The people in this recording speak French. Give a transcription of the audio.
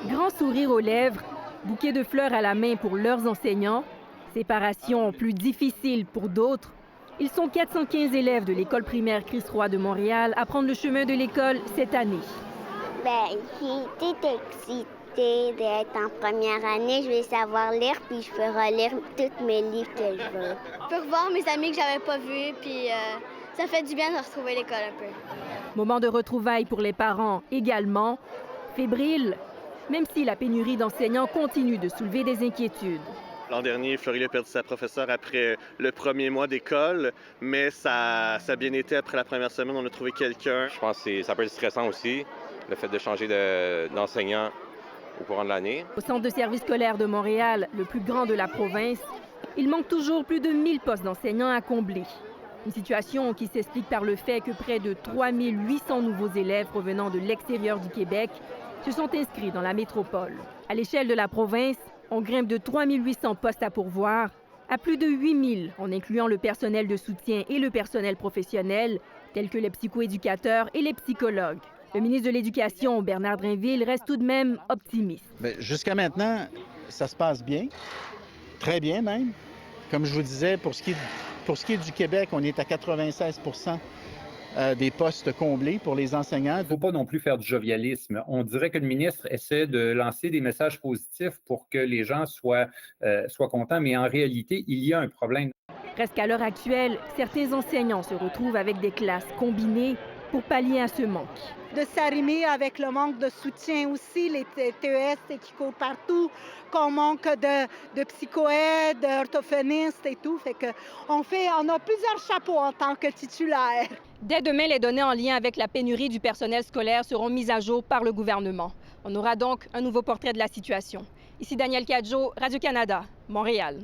Grand sourire aux lèvres, bouquet de fleurs à la main pour leurs enseignants, séparation plus difficile pour d'autres. Ils sont 415 élèves de l'école primaire Christ-Roi de Montréal à prendre le chemin de l'école cette année. J'étais excitée d'être en première année. Je vais savoir lire, puis je peux relire tous mes livres que je veux. Je peux revoir mes amis que j'avais pas vus, puis ça fait du bien de retrouver l'école un peu. Moment de retrouvailles pour les parents également. Fébrile, même si la pénurie d'enseignants continue de soulever des inquiétudes. L'an dernier, Florie a perdu sa professeure après le premier mois d'école, mais ça a bien été après la première semaine. On a trouvé quelqu'un. Je pense que ça peut être stressant aussi, le fait de changer d'enseignant au courant de l'année. Au centre de service scolaire de Montréal, le plus grand de la province, il manque toujours plus de 1000 postes d'enseignants à combler. Une situation qui s'explique par le fait que près de 3800 nouveaux élèves provenant de l'extérieur du Québec se sont inscrits dans la métropole. À l'échelle de la province, on grimpe de 3800 postes à pourvoir à plus de 8000, en incluant le personnel de soutien et le personnel professionnel, tels que les psychoéducateurs et les psychologues. Le ministre de l'Éducation, Bernard Drinville, reste tout de même optimiste. Jusqu'à maintenant, ça se passe bien, très bien même. Comme je vous disais, pour ce qui est du Québec, on est à 96 des postes comblés pour les enseignants. Il ne faut pas non plus faire du jovialisme. On dirait que le ministre essaie de lancer des messages positifs pour que les gens soient contents, mais en réalité, il y a un problème. Reste qu'à l'heure actuelle, certains enseignants se retrouvent avec des classes combinées pour pallier à ce manque. De s'arrimer avec le manque de soutien aussi, les TES qui courent partout, qu'on manque de psychoèdes, d'orthophonistes et tout. Fait que on a plusieurs chapeaux en tant que titulaire. Dès demain, les données en lien avec la pénurie du personnel scolaire seront mises à jour par le gouvernement. On aura donc un nouveau portrait de la situation. Ici Daniel Cadjo, Radio-Canada, Montréal.